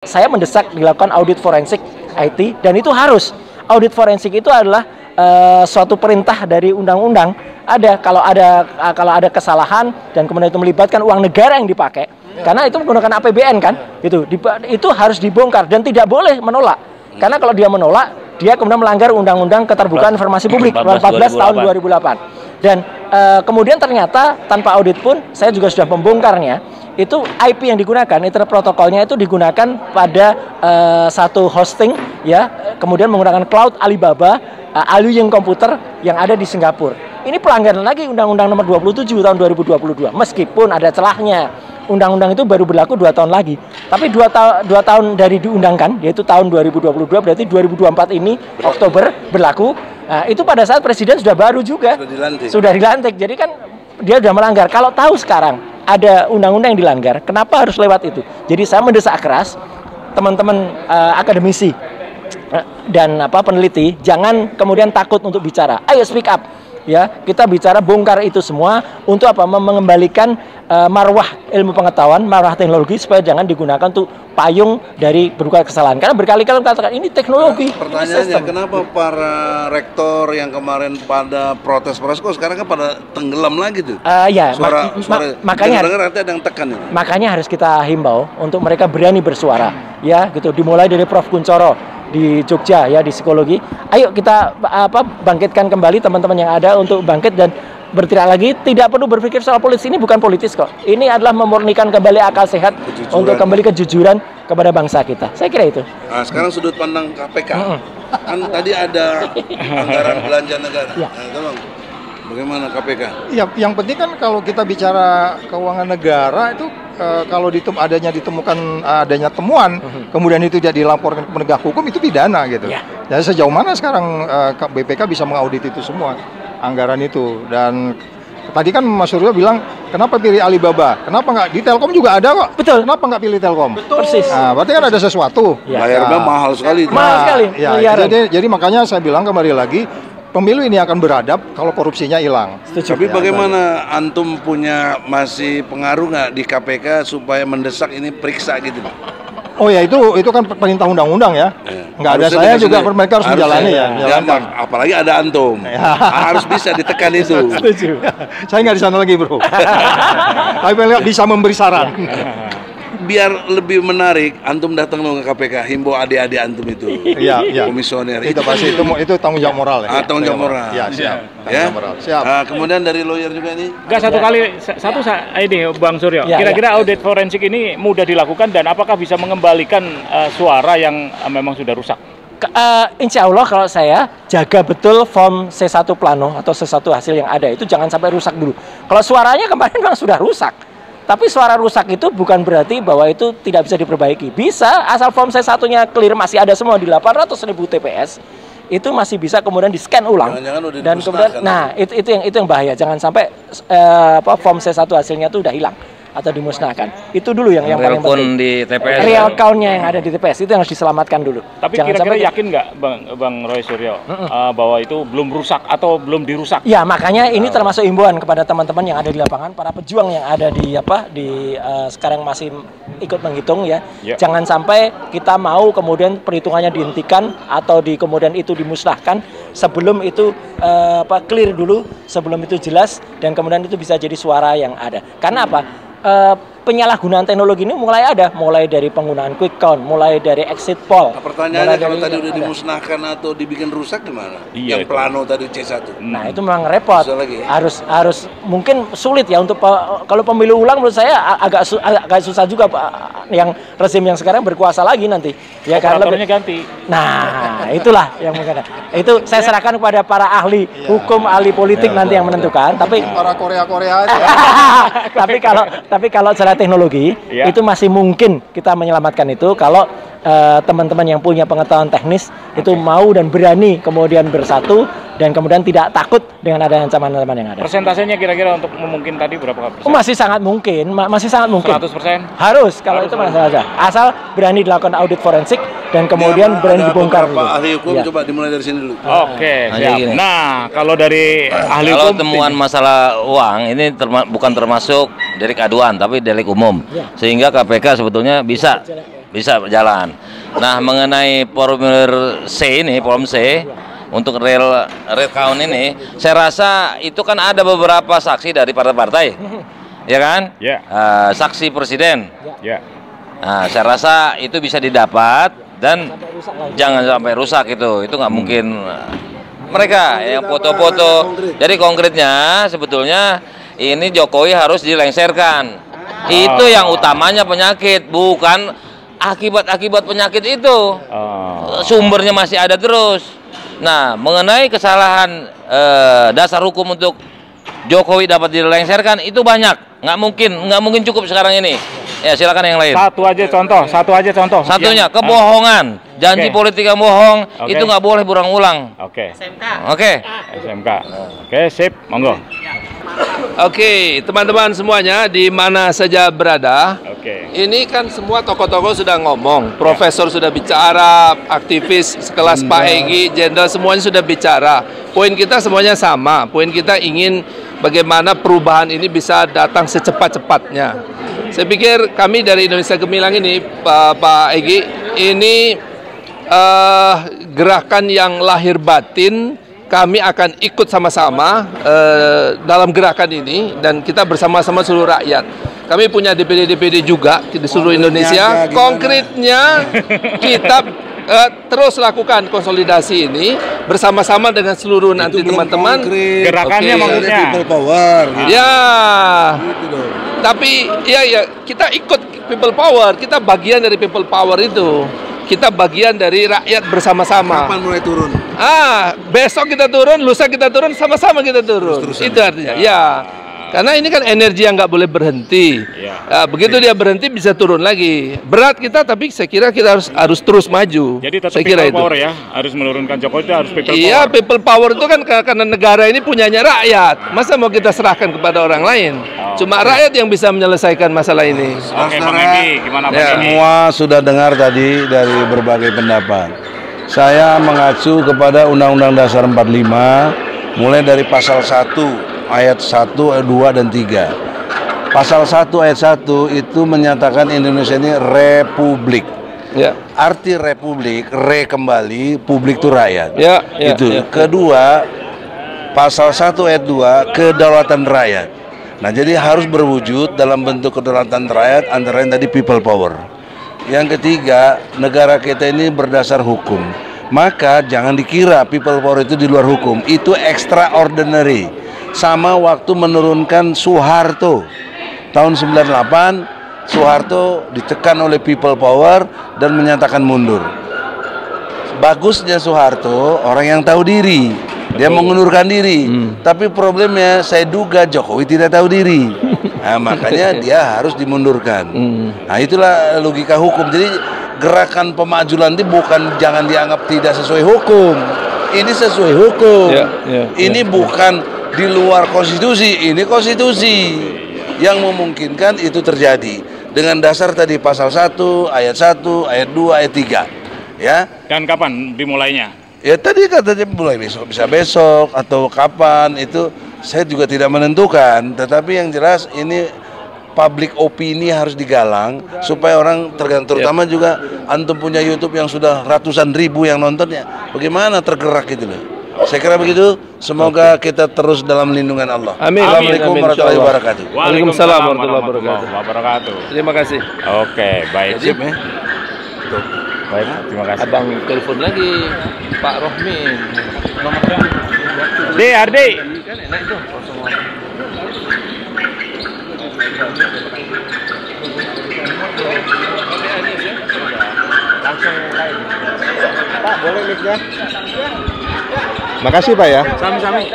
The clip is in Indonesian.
Saya mendesak dilakukan audit forensik IT, dan itu harus. Audit forensik itu adalah suatu perintah dari undang-undang. Kalau ada kesalahan dan kemudian itu melibatkan uang negara yang dipakai, karena itu menggunakan APBN kan, itu harus dibongkar dan tidak boleh menolak. Karena kalau dia menolak, dia kemudian melanggar Undang-Undang Keterbukaan Informasi Publik 14 tahun 2008. Dan kemudian ternyata tanpa audit pun saya juga sudah membongkarnya. Itu IP yang digunakan, internet protokolnya itu digunakan pada satu hosting, ya, kemudian menggunakan cloud Alibaba, Aliying Komputer yang ada di Singapura. Ini pelanggaran lagi Undang-Undang Nomor 27 tahun 2022. Meskipun ada celahnya, undang-undang itu baru berlaku 2 tahun lagi. Tapi 2 tahun dari diundangkan, yaitu tahun 2022, berarti 2024 ini Oktober berlaku. Nah, itu pada saat Presiden sudah baru juga, sudah dilantik. Jadi kan dia sudah melanggar. Kalau tahu sekarang ada undang-undang yang dilanggar, kenapa harus lewat itu? Jadi saya mendesak keras teman-teman akademisi dan peneliti, jangan kemudian takut untuk bicara. Ayo speak up, ya, kita bicara bongkar itu semua untuk mengembalikan marwah ilmu pengetahuan, marwah teknologi, supaya jangan digunakan untuk payung dari berbagai kesalahan. Karena berkali-kali katakan ini teknologi. Pertanyaannya, kenapa para rektor yang kemarin pada protes kok sekarang kan pada tenggelam lagi tuh? Ya, makanya ada yang tekan. Makanya harus kita himbau untuk mereka berani bersuara, ya, gitu. Dimulai dari Prof. Kuncoro di Jogja, ya, di psikologi. Ayo kita bangkitkan kembali teman-teman yang ada untuk bangkit dan berteriak lagi. Tidak perlu berpikir soal politis, ini bukan politis kok. Ini adalah memurnikan kembali akal sehat, untuk kembali kejujuran kepada bangsa kita. Saya kira itu. Nah, sekarang sudut pandang KPK. Kan tadi ada anggaran belanja negara. Ya. Nah, tolong, bagaimana KPK? Ya, yang penting kan kalau kita bicara keuangan negara itu kalau ditemukan adanya temuan, kemudian itu tidak dilaporkan ke penegak hukum, itu pidana gitu. Ya. Jadi sejauh mana sekarang BPK bisa mengaudit itu semua anggaran itu? Dan tadi kan Mas Suryo bilang, kenapa pilih Alibaba? Kenapa nggak di Telkom juga ada kok? Betul. Kenapa nggak pilih Telkom? Betul. Persis. Nah, berarti kan ada sesuatu. Ya. Bayarnya mahal sekali. Mahal sekali. Ya, jadi makanya saya bilang kembali lagi, pemilu ini akan beradab kalau korupsinya hilang. Tapi bagaimana antum masih pengaruh nggak di KPK supaya mendesak ini periksa gitu, Pak? Oh ya, itu kan perintah undang-undang ya. Nggak ada saya juga, mereka harus menjalani ya. Apalagi ada antum. Harus bisa ditekan itu. Setuju. Saya nggak di sana lagi, bro. Tapi bisa memberi saran. Biar lebih menarik, antum datang ke KPK, himbau adik-adik antum itu. Iya. Komisioner. Itu pasti itu tanggung jawab moral ya. Tanggung jawab moral. Ya, siap. Ya. Siap. Kemudian dari lawyer juga nih. Enggak, satu ini Bang Suryo. Kira-kira audit forensik ini mudah dilakukan dan apakah bisa mengembalikan suara yang memang sudah rusak? Insya Allah kalau saya jaga betul form C1 plano atau C1 hasil yang ada itu jangan sampai rusak dulu. Kalau suaranya kemarin memang sudah rusak. Tapi suara rusak itu bukan berarti bahwa itu tidak bisa diperbaiki. Bisa, asal form C1-nya clear, masih ada semua di 800.000 TPS, itu masih bisa kemudian di-scan ulang. Dan kemudian, nah itu yang bahaya. Jangan sampai form C1 hasilnya itu udah hilang atau dimusnahkan. Itu dulu yang paling penting. Di TPS. Real count-nya yang ada di TPS itu yang harus diselamatkan dulu. Tapi kira-kira yakin nggak Bang Roy Suryo bahwa itu belum rusak atau belum dirusak? Ya, makanya ini termasuk himbauan kepada teman-teman yang ada di lapangan, para pejuang yang ada di sekarang masih ikut menghitung ya. Jangan sampai kita mau kemudian perhitungannya dihentikan atau kemudian itu dimusnahkan sebelum itu clear dulu, sebelum itu jelas dan kemudian itu bisa jadi suara yang ada. Karena apa? Penyalahgunaan teknologi ini mulai dari penggunaan quick count, mulai dari exit poll. Pertanyaannya, kalau tadi udah dimusnahkan atau dibikin rusak gimana? Yang plano tadi C1. Nah, itu memang repot. Harus mungkin sulit ya untuk kalau pemilu ulang, menurut saya agak susah juga, Pak. Yang rezim yang sekarang berkuasa lagi nanti. Ya, operatornya ganti. Nah, itulah yang mungkin. Itu saya serahkan kepada para ahli hukum, ahli politik nanti yang menentukan. Tapi para Korea aja. tapi kalau secara teknologi itu masih mungkin kita menyelamatkan itu kalau teman-teman yang punya pengetahuan teknis itu mau dan berani kemudian bersatu dan kemudian tidak takut dengan ada ancaman-ancaman yang ada. Persentasenya kira-kira untuk memungkin tadi berapa persen? Masih sangat mungkin, 100%? Harus, kalau itu masalah saja. Asal berani dilakukan audit forensik dan kemudian berani dibongkar. Ahli hukum coba dimulai dari sini dulu. Oke, siap. Nah, kalau dari ahli hukum, temuan masalah uang ini bukan termasuk delik aduan tapi delik umum. Sehingga KPK sebetulnya bisa bisa berjalan. Nah, mengenai formulir C ini, form C untuk real count ini, saya rasa itu kan ada beberapa saksi dari partai-partai, ya kan? Ya. Saksi presiden. Ya. Nah, saya rasa itu bisa didapat dan jangan sampai rusak itu nggak mungkin. Mereka yang foto-foto. Jadi konkretnya sebetulnya ini Jokowi harus dilengserkan. Itu yang utamanya penyakit, bukan akibat-akibat penyakit itu. Sumbernya masih ada terus. Nah, mengenai kesalahan dasar hukum untuk Jokowi dapat dilengserkan itu banyak. Nggak mungkin cukup sekarang ini. Ya, silakan yang lain. Satu aja contoh. Satunya kebohongan, janji politik yang bohong, itu nggak boleh berulang-ulang. Oke. SMK. Oke, sip, monggo. Oke, teman-teman semuanya di mana saja berada. Oke. Ini kan semua tokoh-tokoh sudah ngomong, profesor sudah bicara, aktivis sekelas Pak Egy, jenderal semuanya sudah bicara. Poin kita semuanya sama. Poin kita ingin bagaimana perubahan ini bisa datang secepat-cepatnya. Saya pikir kami dari Indonesia Gemilang ini, Pak Egy, ini gerakan yang lahir batin. Kami akan ikut sama-sama dalam gerakan ini dan kita bersama-sama seluruh rakyat. Kami punya DPD juga di seluruh Indonesia. Konkretnya kita terus lakukan konsolidasi ini bersama-sama dengan seluruh nanti teman-teman. Gerakannya maksudnya people power. Gitu. Ya. Gitu dong. Tapi ya kita ikut people power, kita bagian dari people power itu. Kita bagian dari rakyat bersama-sama. Kapan mulai turun? Besok kita turun, lusa kita turun, sama-sama kita turun. Itu artinya. Ya. Karena ini kan energi yang nggak boleh berhenti. Begitu dia berhenti bisa turun lagi. Berat kita, tapi saya kira kita harus terus maju. Jadi tetap saya kira people power itu. ya, harus menurunkan Jokowi itu harus people power. Iya, people power itu kan karena negara ini punyanya rakyat. Masa mau kita serahkan kepada orang lain? Cuma rakyat yang bisa menyelesaikan masalah ini. Oke, Bang Egy, gimana Bang Egy? Semua sudah dengar tadi dari berbagai pendapat. Saya mengacu kepada Undang-Undang Dasar 45, mulai dari pasal 1 ayat 1, 2, dan 3. Pasal 1 ayat 1 itu menyatakan Indonesia ini republik. Ya. Arti republik, kembali, publik itu rakyat. Ya, itu. Kedua, pasal 1 ayat 2, kedaulatan rakyat. Nah, jadi harus berwujud dalam bentuk kedaulatan rakyat, antara lain tadi people power. Yang ketiga, negara kita ini berdasar hukum. Maka jangan dikira people power itu di luar hukum. Itu extraordinary. Sama waktu menurunkan Soeharto tahun 98, Soeharto ditekan oleh people power dan menyatakan mundur. Bagusnya Soeharto orang yang tahu diri, dia mengundurkan diri. Tapi problemnya saya duga Jokowi tidak tahu diri. Nah, makanya dia harus dimundurkan. Nah, itulah logika hukum. Jadi gerakan pemajulan itu bukan jangan dianggap tidak sesuai hukum. Ini sesuai hukum. Ini bukan di luar konstitusi, ini konstitusi yang memungkinkan itu terjadi dengan dasar tadi pasal 1, ayat 1, ayat 2, ayat 3. Ya. Dan kapan dimulainya? Ya tadi katanya mulai besok, bisa besok atau kapan, itu saya juga tidak menentukan, tetapi yang jelas ini public opini harus digalang supaya orang terutama juga antum punya YouTube yang sudah ratusan ribu yang nontonnya, bagaimana tergerak gitu loh. Saya kira begitu. Semoga kita terus dalam lindungan Allah. Amin. Assalamualaikum warahmatullahi wabarakatuh. Waalaikumsalam warahmatullahi wabarakatuh. Terima kasih. Oke, baik. Sip, ya. Baik, terima kasih. Abang telepon lagi Pak Rohmin. Ardi. Langsung lain. Pak, boleh mic-nya? Makasih Pak ya. Sami-sami.